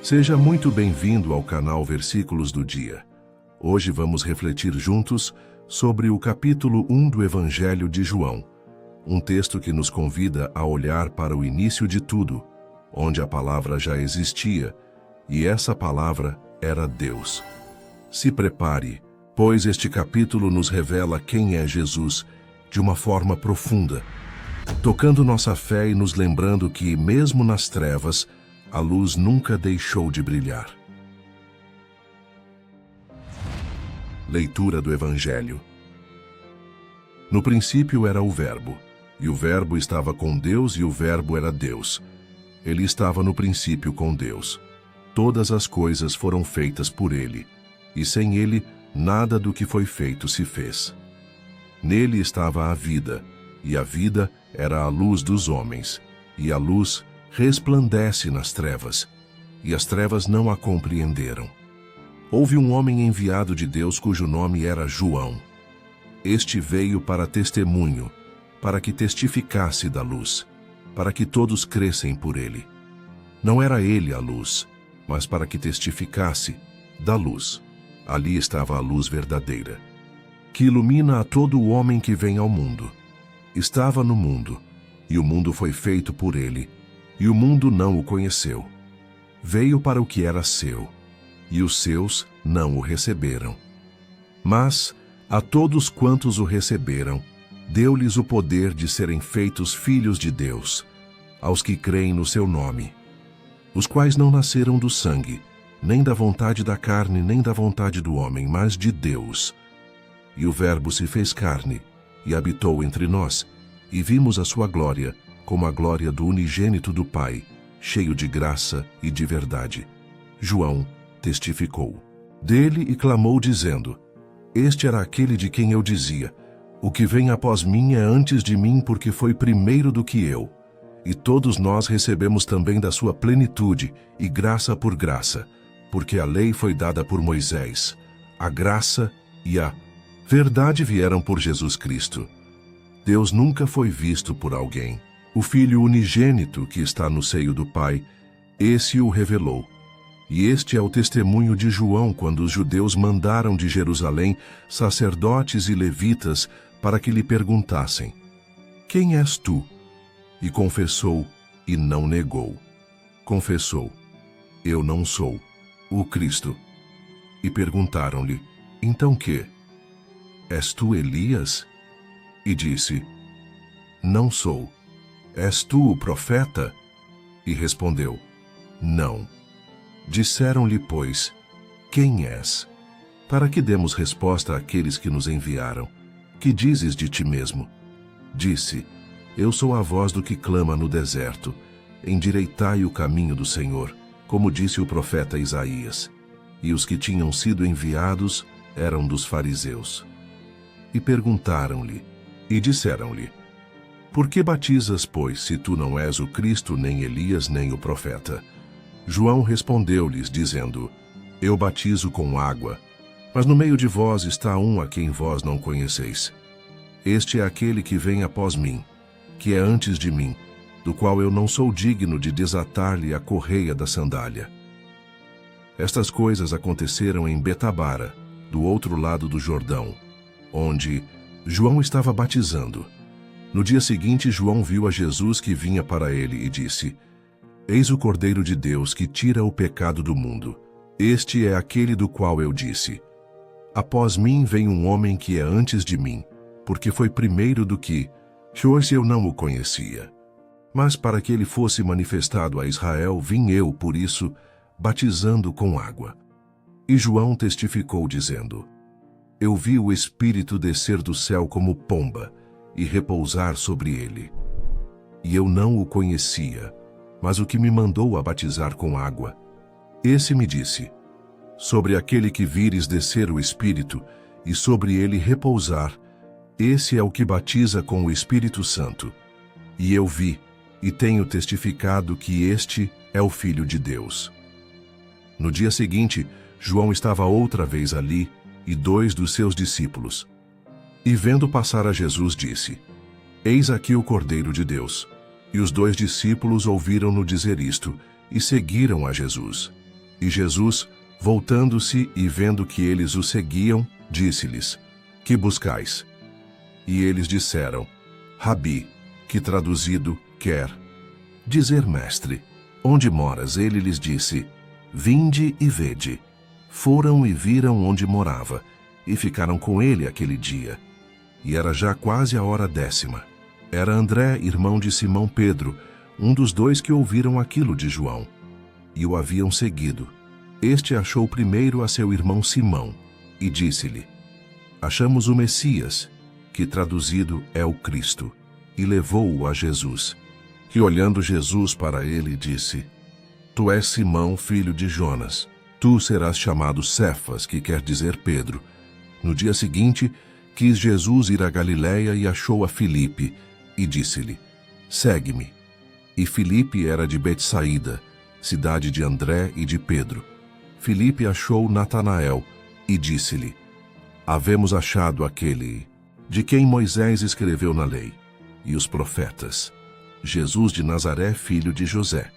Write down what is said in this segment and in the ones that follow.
Seja muito bem-vindo ao canal Versículos do Dia. Hoje vamos refletir juntos sobre o capítulo 1 do Evangelho de João, um texto que nos convida a olhar para o início de tudo, onde a palavra já existia, e essa palavra era Deus. Se prepare, pois este capítulo nos revela quem é Jesus de uma forma profunda, tocando nossa fé e nos lembrando que, mesmo nas trevas, a luz nunca deixou de brilhar. Leitura do Evangelho. No princípio era o Verbo, e o Verbo estava com Deus e o Verbo era Deus. Ele estava no princípio com Deus. Todas as coisas foram feitas por ele, e sem ele nada do que foi feito se fez. Nele estava a vida, e a vida era a luz dos homens, e a luz resplandece nas trevas, e as trevas não a compreenderam. Houve um homem enviado de Deus cujo nome era João. Este veio para testemunho, para que testificasse da luz, para que todos crescem por ele. Não era ele a luz, mas para que testificasse da luz. Ali estava a luz verdadeira, que ilumina a todo o homem que vem ao mundo. Estava no mundo, e o mundo foi feito por ele, e o mundo não o conheceu. Veio para o que era seu, e os seus não o receberam. Mas a todos quantos o receberam, deu-lhes o poder de serem feitos filhos de Deus, aos que creem no seu nome, os quais não nasceram do sangue, nem da vontade da carne, nem da vontade do homem, mas de Deus. E o Verbo se fez carne, e habitou entre nós, e vimos a sua glória, como a glória do unigênito do Pai, cheio de graça e de verdade. João testificou dele e clamou dizendo: Este era aquele de quem eu dizia: O que vem após mim é antes de mim, porque foi primeiro do que eu. E todos nós recebemos também da sua plenitude, e graça por graça, porque a lei foi dada por Moisés, a graça e a verdade vieram por Jesus Cristo. Deus nunca foi visto por alguém. O Filho unigênito que está no seio do Pai, esse o revelou. E este é o testemunho de João quando os judeus mandaram de Jerusalém sacerdotes e levitas para que lhe perguntassem: Quem és tu? E confessou e não negou. Confessou: Eu não sou o Cristo. E perguntaram-lhe: Então que? És tu Elias? E disse: Não sou. És tu o profeta? E respondeu: Não. Disseram-lhe, pois: Quem és? Para que demos resposta àqueles que nos enviaram. Que dizes de ti mesmo? Disse: Eu sou a voz do que clama no deserto. Endireitai o caminho do Senhor, como disse o profeta Isaías. E os que tinham sido enviados eram dos fariseus. E perguntaram-lhe, e disseram-lhe: Por que batizas, pois, se tu não és o Cristo, nem Elias, nem o profeta? João respondeu-lhes, dizendo: Eu batizo com água, mas no meio de vós está um a quem vós não conheceis. Este é aquele que vem após mim, que é antes de mim, do qual eu não sou digno de desatar-lhe a correia da sandália. Estas coisas aconteceram em Betabara, do outro lado do Jordão, onde João estava batizando. No dia seguinte, João viu a Jesus que vinha para ele e disse: Eis o Cordeiro de Deus que tira o pecado do mundo. Este é aquele do qual eu disse: Após mim vem um homem que é antes de mim, porque foi primeiro do que, pois eu não o conhecia. Mas para que ele fosse manifestado a Israel, vim eu, por isso, batizando com água. E João testificou, dizendo: Eu vi o Espírito descer do céu como pomba, e repousar sobre ele. E eu não o conhecia, mas o que me mandou a batizar com água, esse me disse: Sobre aquele que vires descer o Espírito, e sobre ele repousar, esse é o que batiza com o Espírito Santo. E eu vi, e tenho testificado que este é o Filho de Deus. No dia seguinte, João estava outra vez ali, e 2 dos seus discípulos. E vendo passar a Jesus, disse: Eis aqui o Cordeiro de Deus. E os 2 discípulos ouviram-no dizer isto, e seguiram a Jesus. E Jesus, voltando-se e vendo que eles o seguiam, disse-lhes: Que buscais? E eles disseram: Rabi, que traduzido quer dizer mestre. Onde moras? Ele lhes disse: Vinde e vede. Foram e viram onde morava, e ficaram com ele aquele dia. E era já quase a hora 10ª. Era André, irmão de Simão Pedro, um dos dois que ouviram aquilo de João, e o haviam seguido. Este achou primeiro a seu irmão Simão, e disse-lhe: Achamos o Messias, que traduzido é o Cristo, e levou-o a Jesus. E olhando Jesus para ele, disse: Tu és Simão, filho de Jonas. Tu serás chamado Cefas, que quer dizer Pedro. No dia seguinte, quis Jesus ir a Galiléia e achou a Filipe, e disse-lhe: Segue-me. E Filipe era de Betsaída, cidade de André e de Pedro. Filipe achou Natanael, e disse-lhe: Havemos achado aquele de quem Moisés escreveu na lei, e os profetas, Jesus de Nazaré, filho de José.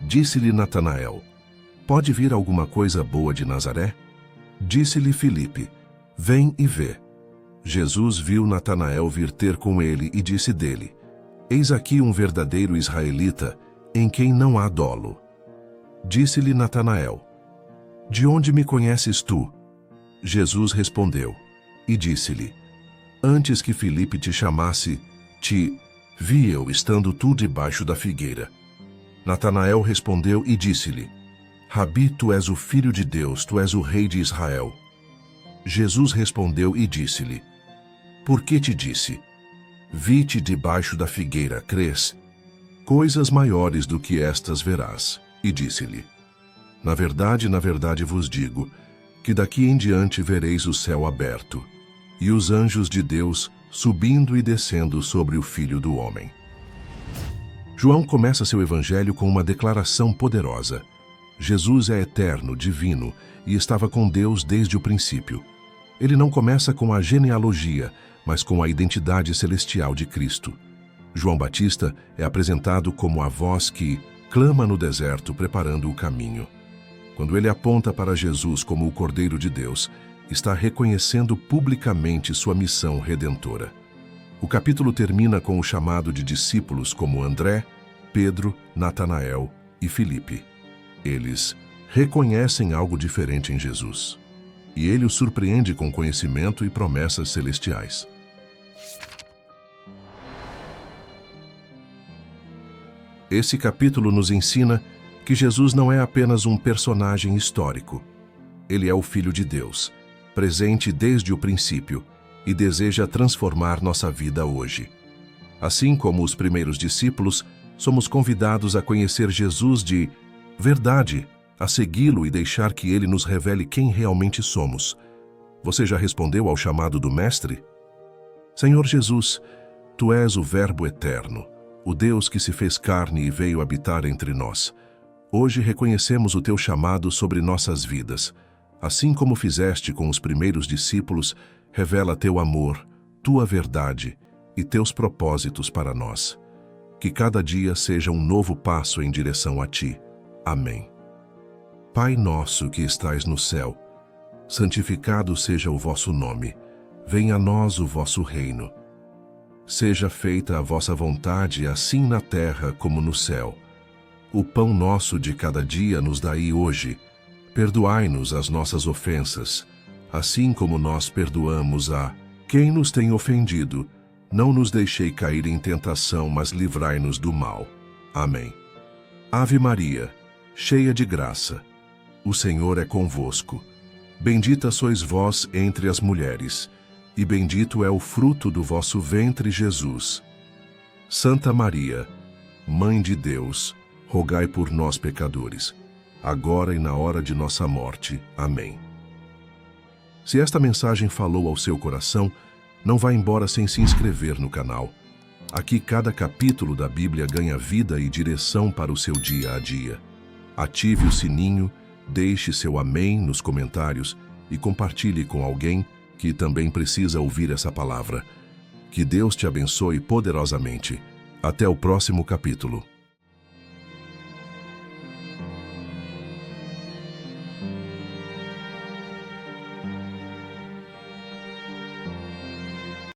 Disse-lhe Natanael: Pode vir alguma coisa boa de Nazaré? Disse-lhe Filipe: Vem e vê. Jesus viu Natanael vir ter com ele e disse dele: Eis aqui um verdadeiro israelita, em quem não há dolo. Disse-lhe Natanael: De onde me conheces tu? Jesus respondeu e disse-lhe: Antes que Filipe te chamasse, te vi eu estando tu debaixo da figueira. Natanael respondeu e disse-lhe: Rabi, tu és o Filho de Deus, tu és o Rei de Israel. Jesus respondeu e disse-lhe: Por que te disse? Vi-te debaixo da figueira, crês? Coisas maiores do que estas verás. E disse-lhe: na verdade vos digo, que daqui em diante vereis o céu aberto, e os anjos de Deus subindo e descendo sobre o Filho do Homem. João começa seu evangelho com uma declaração poderosa. Jesus é eterno, divino, e estava com Deus desde o princípio. Ele não começa com a genealogia, mas com a identidade celestial de Cristo. João Batista é apresentado como a voz que clama no deserto, preparando o caminho. Quando ele aponta para Jesus como o Cordeiro de Deus, está reconhecendo publicamente sua missão redentora. O capítulo termina com o chamado de discípulos como André, Pedro, Natanael e Filipe. Eles reconhecem algo diferente em Jesus, e ele os surpreende com conhecimento e promessas celestiais. Esse capítulo nos ensina que Jesus não é apenas um personagem histórico. Ele é o Filho de Deus, presente desde o princípio, e deseja transformar nossa vida hoje. Assim como os primeiros discípulos, somos convidados a conhecer Jesus de verdade, a segui-lo e deixar que ele nos revele quem realmente somos. Você já respondeu ao chamado do Mestre? Senhor Jesus, Tu és o Verbo eterno, o Deus que se fez carne e veio habitar entre nós. Hoje reconhecemos o Teu chamado sobre nossas vidas. Assim como fizeste com os primeiros discípulos, revela Teu amor, Tua verdade e Teus propósitos para nós. Que cada dia seja um novo passo em direção a Ti. Amém. Pai nosso que estais no céu, santificado seja o vosso nome. Venha a nós o vosso reino. Seja feita a vossa vontade, assim na terra como no céu. O pão nosso de cada dia nos dai hoje. Perdoai-nos as nossas ofensas, assim como nós perdoamos a quem nos tem ofendido. Não nos deixei cair em tentação, mas livrai-nos do mal. Amém. Ave Maria, cheia de graça, o Senhor é convosco. Bendita sois vós entre as mulheres, e bendito é o fruto do vosso ventre, Jesus. Santa Maria, Mãe de Deus, rogai por nós, pecadores, agora e na hora de nossa morte. Amém. Se esta mensagem falou ao seu coração, não vá embora sem se inscrever no canal. Aqui cada capítulo da Bíblia ganha vida e direção para o seu dia a dia. Ative o sininho, deixe seu amém nos comentários e compartilhe com alguém que também precisa ouvir essa palavra. Que Deus te abençoe poderosamente. Até o próximo capítulo.